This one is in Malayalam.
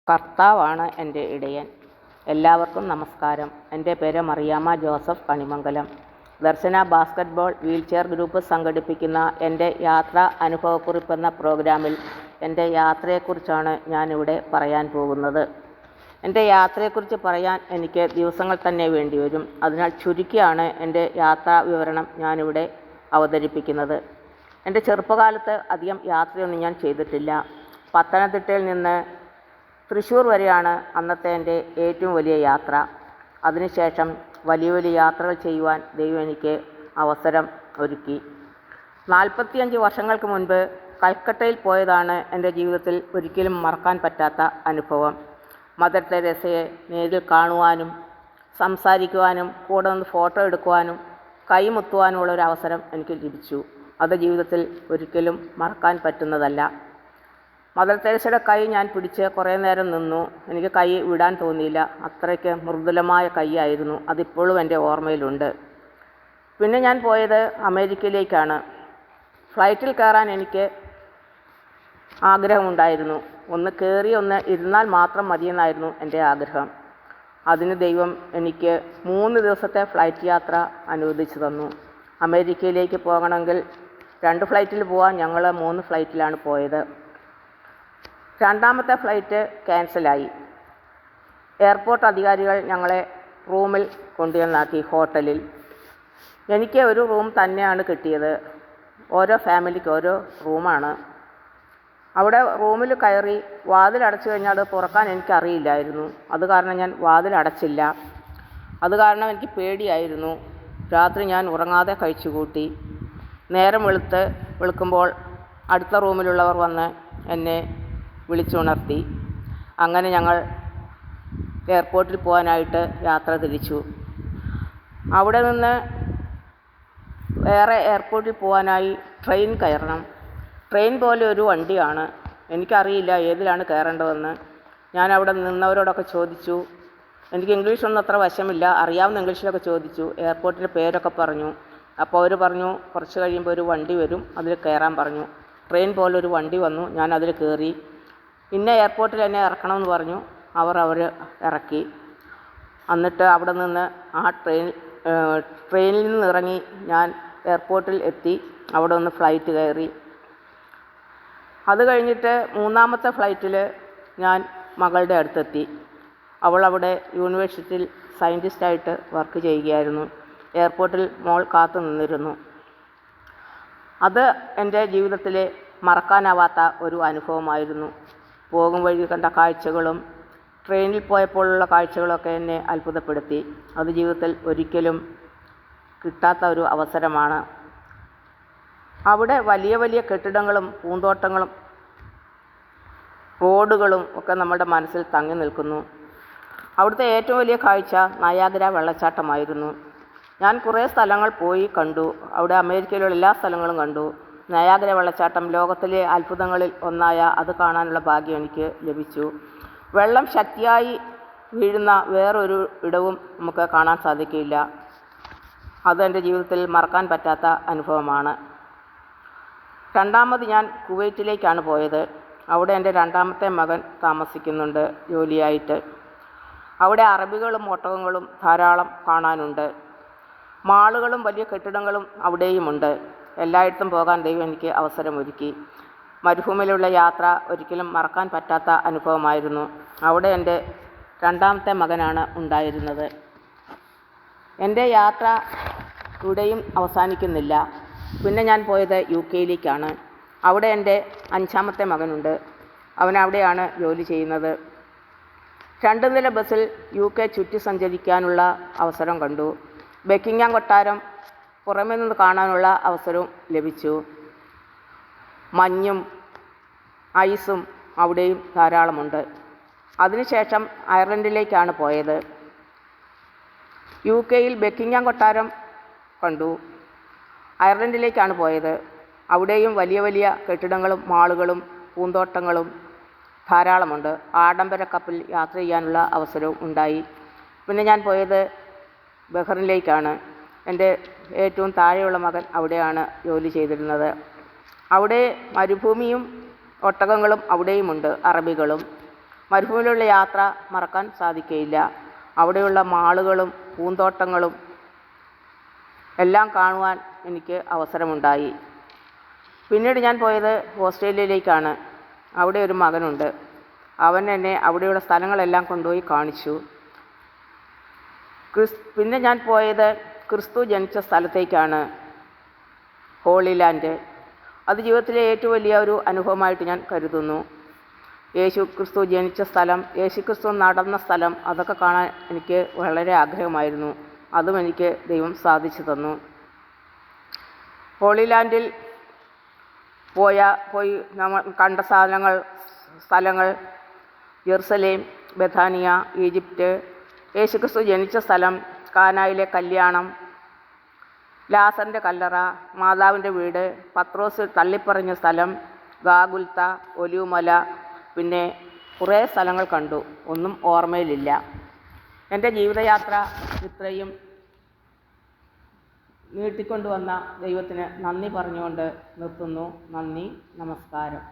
കർത്താവാണ് എൻ്റെ ഇടയൻ. എല്ലാവർക്കും നമസ്കാരം. എൻ്റെ പേര് മറിയാമ്മ ജോസഫ് കണിമംഗലം. ദർശന ബാസ്കറ്റ്ബോൾ വീൽചെയർ ഗ്രൂപ്പ് സംഘടിപ്പിക്കുന്ന എൻ്റെ യാത്രാ അനുഭവക്കുറിപ്പെന്ന പ്രോഗ്രാമിൽ എൻ്റെ യാത്രയെക്കുറിച്ചാണ് ഞാനിവിടെ പറയാൻ പോകുന്നത്. എൻ്റെ യാത്രയെക്കുറിച്ച് പറയാൻ എനിക്ക് ദിവസങ്ങൾ തന്നെ വേണ്ടിവരും. അതിനാൽ ചുരുക്കിയാണ് എൻ്റെ യാത്രാ വിവരണം ഞാനിവിടെ അവതരിപ്പിക്കുന്നത്. എൻ്റെ ചെറുപ്പകാലത്ത് അധികം യാത്രയൊന്നും ഞാൻ ചെയ്തിട്ടില്ല. പത്തനംതിട്ടയിൽ നിന്ന് തൃശ്ശൂർ വരെയാണ് അന്നത്തെ എൻ്റെ ഏറ്റവും വലിയ യാത്ര. അതിനുശേഷം വലിയ വലിയ യാത്രകൾ ചെയ്യുവാൻ ദൈവം എനിക്ക് അവസരം ഒരുക്കി. 45 വർഷങ്ങൾക്ക് മുൻപ് കൽക്കട്ടയിൽ പോയതാണ് എൻ്റെ ജീവിതത്തിൽ ഒരിക്കലും മറക്കാൻ പറ്റാത്ത അനുഭവം. മദർ തെരേസയെ നേരിൽ കാണുവാനും സംസാരിക്കുവാനും കൂടെ നിന്ന് ഫോട്ടോ എടുക്കുവാനും കൈമുത്തുവാനുമുള്ള ഒരു അവസരം എനിക്ക് ലഭിച്ചു. അത് ജീവിതത്തിൽ ഒരിക്കലും മറക്കാൻ പറ്റുന്നതല്ല. മദർ തെരേസയുടെ കൈ ഞാൻ പിടിച്ച് കുറേ നേരം നിന്നു. എനിക്ക് കൈ വിടാൻ തോന്നിയില്ല. അത്രയ്ക്ക് മൃദുലമായ കൈയായിരുന്നു. അതിപ്പോഴും എൻ്റെ ഓർമ്മയിലുണ്ട്. പിന്നെ ഞാൻ പോയത് അമേരിക്കയിലേക്കാണ്. ഫ്ലൈറ്റിൽ കയറാൻ എനിക്ക് ആഗ്രഹമുണ്ടായിരുന്നു. ഒന്ന് കയറി ഒന്ന് ഇരുന്നാൽ മാത്രം മതിയെന്നായിരുന്നു എൻ്റെ ആഗ്രഹം. അതിന് ദൈവം എനിക്ക് 3 ദിവസത്തെ ഫ്ലൈറ്റ് യാത്ര അനുവദിച്ചു തന്നു. അമേരിക്കയിലേക്ക് പോകണമെങ്കിൽ 2 ഫ്ലൈറ്റിൽ പോകാൻ ഞങ്ങൾ 3 ഫ്ലൈറ്റിലാണ് പോയത്. രണ്ടാമത്തെ ഫ്ലൈറ്റ് ക്യാൻസലായി. എയർപോർട്ട് അധികാരികൾ ഞങ്ങളെ റൂമിൽ കൊണ്ടുവന്നാക്കി, ഹോട്ടലിൽ. എനിക്ക് ഒരു റൂം തന്നെയാണ് കിട്ടിയത്. ഓരോ ഫാമിലിക്ക് ഓരോ റൂമാണ്. അവിടെ റൂമിൽ കയറി വാതിലടച്ചു കഴിഞ്ഞാൽ അത് തുറക്കാൻ എനിക്കറിയില്ലായിരുന്നു. അത് കാരണം ഞാൻ വാതിലടച്ചില്ല. അത് കാരണം എനിക്ക് പേടിയായിരുന്നു. രാത്രി ഞാൻ ഉറങ്ങാതെ കഴിച്ചുകൂട്ടി. നേരം വെളുക്കുമ്പോൾ അടുത്ത റൂമിലുള്ളവർ വന്ന് എന്നെ വിളിച്ചുണർത്തി. അങ്ങനെ ഞങ്ങൾ എയർപോർട്ടിൽ പോകാനായിട്ട് യാത്ര തിരിച്ചു. അവിടെ നിന്ന് വേറെ എയർപോർട്ടിൽ പോകാനായി ട്രെയിൻ കയറണം. ട്രെയിൻ പോലെ ഒരു വണ്ടിയാണ്. എനിക്കറിയില്ല ഏതിലാണ് കയറേണ്ടതെന്ന്. ഞാൻ അവിടെ നിന്നവരോടൊക്കെ ചോദിച്ചു. എനിക്ക് ഇംഗ്ലീഷൊന്നും അത്ര വശമില്ല. അറിയാവുന്ന ഇംഗ്ലീഷിലൊക്കെ ചോദിച്ചു. എയർപോർട്ടിൻ്റെ പേരൊക്കെ പറഞ്ഞു. അപ്പോൾ അവർ പറഞ്ഞു കുറച്ച് കഴിയുമ്പോൾ ഒരു വണ്ടി വരും, അതിൽ കയറാൻ പറഞ്ഞു. ട്രെയിൻ പോലെ ഒരു വണ്ടി വന്നു. ഞാൻ അതിൽ കയറി. ഇന്ന എയർപോർട്ടിൽ എന്നെ ഇറക്കണമെന്ന് പറഞ്ഞു. അവർ ഇറക്കി. എന്നിട്ട് അവിടെ നിന്ന് ആ ട്രെയിനിൽ നിന്ന് ഇറങ്ങി ഞാൻ എയർപോർട്ടിൽ എത്തി. അവിടെ നിന്ന് ഫ്ലൈറ്റ് കയറി. അത് കഴിഞ്ഞിട്ട് 3ാമത്തെ ഫ്ലൈറ്റിൽ ഞാൻ മകളുടെ അടുത്തെത്തി. അവൾ അവിടെ യൂണിവേഴ്സിറ്റിയിൽ സയൻറ്റിസ്റ്റായിട്ട് വർക്ക് ചെയ്യുകയായിരുന്നു. എയർപോർട്ടിൽ മോൾ കാത്തു നിന്നിരുന്നു. അത് എൻ്റെ ജീവിതത്തിലെ മറക്കാനാവാത്ത ഒരു അനുഭവമായിരുന്നു. പോകും വഴി കണ്ട കാഴ്ചകളും ട്രെയിനിൽ പോയപ്പോഴുള്ള കാഴ്ചകളൊക്കെ എന്നെ അത്ഭുതപ്പെടുത്തി. അത് ജീവിതത്തിൽ ഒരിക്കലും കിട്ടാത്ത ഒരു അവസരമാണ്. അവിടെ വലിയ വലിയ കെട്ടിടങ്ങളും പൂന്തോട്ടങ്ങളും റോഡുകളും ഒക്കെ നമ്മുടെ മനസ്സിൽ തങ്ങി നിൽക്കുന്നു. അവിടുത്തെ ഏറ്റവും വലിയ കാഴ്ച നയാഗ്ര വെള്ളച്ചാട്ടമായിരുന്നു. ഞാൻ കുറേ സ്ഥലങ്ങൾ പോയി കണ്ടു. അവിടെ അമേരിക്കയിലുള്ള എല്ലാ സ്ഥലങ്ങളും കണ്ടു. നയാഗ്ര വെള്ളച്ചാട്ടം ലോകത്തിലെ അത്ഭുതങ്ങളിൽ ഒന്നായ അത് കാണാനുള്ള ഭാഗ്യം എനിക്ക് ലഭിച്ചു. വെള്ളം ശക്തിയായി വീഴുന്ന വേറൊരു ഇടവും നമുക്ക് കാണാൻ സാധിക്കില്ല. അതെൻ്റെ ജീവിതത്തിൽ മറക്കാൻ പറ്റാത്ത അനുഭവമാണ്. രണ്ടാമത് ഞാൻ കുവൈറ്റിലേക്കാണ് പോയത്. അവിടെ എൻ്റെ 2ാമത്തെ മകൻ താമസിക്കുന്നുണ്ട് ജോലിയായിട്ട്. അവിടെ അറബികളും ഒട്ടകങ്ങളും ധാരാളം കാണാനുണ്ട്. മാളുകളും വലിയ കെട്ടിടങ്ങളും അവിടെയുമുണ്ട്. എല്ലായിടത്തും പോകാൻ ദൈവം എനിക്ക് അവസരമൊരുക്കി. മരുഭൂമിയിലുള്ള യാത്ര ഒരിക്കലും മറക്കാൻ പറ്റാത്ത അനുഭവമായിരുന്നു. അവിടെ എൻ്റെ 2ാമത്തെ മകനാണ് ഉണ്ടായിരുന്നത്. എൻ്റെ യാത്ര ഇവിടെയും അവസാനിക്കുന്നില്ല. പിന്നെ ഞാൻ പോയത് UK-യിലേക്കാണ്. അവിടെ എൻ്റെ 5ാമത്തെ മകനുണ്ട്. അവനവിടെയാണ് ജോലി ചെയ്യുന്നത്. 2 നില ബസ്സിൽ UK ചുറ്റി സഞ്ചരിക്കാനുള്ള അവസരം കണ്ടു. ബക്കിംഗ്ഹാം കൊട്ടാരം പുറമേ നിന്ന് കാണാനുള്ള അവസരവും ലഭിച്ചു. മഞ്ഞും ഐസും അവിടെയും ധാരാളമുണ്ട്. അതിനുശേഷം അയർലൻഡിലേക്കാണ് പോയത്. UK-യിൽ ബക്കിംഗ്ഹാം കൊട്ടാരം കണ്ടു. അയർലൻഡിലേക്കാണ് പോയത്. അവിടെയും വലിയ വലിയ കെട്ടിടങ്ങളും മാളുകളും പൂന്തോട്ടങ്ങളും ധാരാളമുണ്ട്. ആഡംബര കപ്പലിൽ യാത്ര ചെയ്യാനുള്ള അവസരവും ഉണ്ടായി. പിന്നെ ഞാൻ പോയത് ബഹ്റിനിലേക്കാണ്. എൻ്റെ ഏറ്റവും താഴെയുള്ള മകൻ അവിടെയാണ് ജോലി ചെയ്തിരുന്നത്. അവിടെ മരുഭൂമിയും ഒട്ടകങ്ങളും അവിടെയുമുണ്ട്, അറബികളും. മരുഭൂമിയിലുള്ള യാത്ര മറക്കാൻ സാധിക്കുകയില്ല. അവിടെയുള്ള മാളുകളും പൂന്തോട്ടങ്ങളും എല്ലാം കാണുവാൻ എനിക്ക് അവസരമുണ്ടായി. പിന്നീട് ഞാൻ പോയത് ഓസ്ട്രേലിയയിലേക്കാണ്. അവിടെ ഒരു മകനുണ്ട്. അവൻ എന്നെ അവിടെയുള്ള സ്ഥലങ്ങളെല്ലാം കൊണ്ടുപോയി കാണിച്ചു. പിന്നെ ഞാൻ പോയത് ക്രിസ്തു ജനിച്ച സ്ഥലത്തേക്കാണ്, ഹോളി ലാൻഡ്. അത് ജീവിതത്തിലെ ഏറ്റവും വലിയ ഒരു അനുഭവമായിട്ട് ഞാൻ കരുതുന്നു. യേശു ക്രിസ്തു ജനിച്ച സ്ഥലം, യേശു ക്രിസ്തു നടന്ന സ്ഥലം, അതൊക്കെ കാണാൻ എനിക്ക് വളരെ ആഗ്രഹമായിരുന്നു. അതും എനിക്ക് ദൈവം സാധിച്ചു തന്നു. ഹോളി ലാൻഡിൽ പോയി നമ്മൾ കണ്ട സ്ഥലങ്ങൾ ജെറുസലേം, ബഥാനിയ, ഈജിപ്റ്റ്, യേശുക്രിസ്തു ജനിച്ച സ്ഥലം, കാനായിലെ കല്യാണം, ലാസറിൻ്റെ കല്ലറ, മാതാവിൻ്റെ വീട്, പത്രോസ് തള്ളിപ്പറഞ്ഞ സ്ഥലം, ഗാഗുൽത്ത, ഒലിവുമല, പിന്നെ കുറേ സ്ഥലങ്ങൾ കണ്ടു. ഒന്നും ഓർമ്മയിലില്ല. എൻ്റെ ജീവിതയാത്ര ഇത്രയും നീട്ടിക്കൊണ്ടുവന്ന ദൈവത്തിന് നന്ദി പറഞ്ഞുകൊണ്ട് നിർത്തുന്നു. നന്ദി, നമസ്കാരം.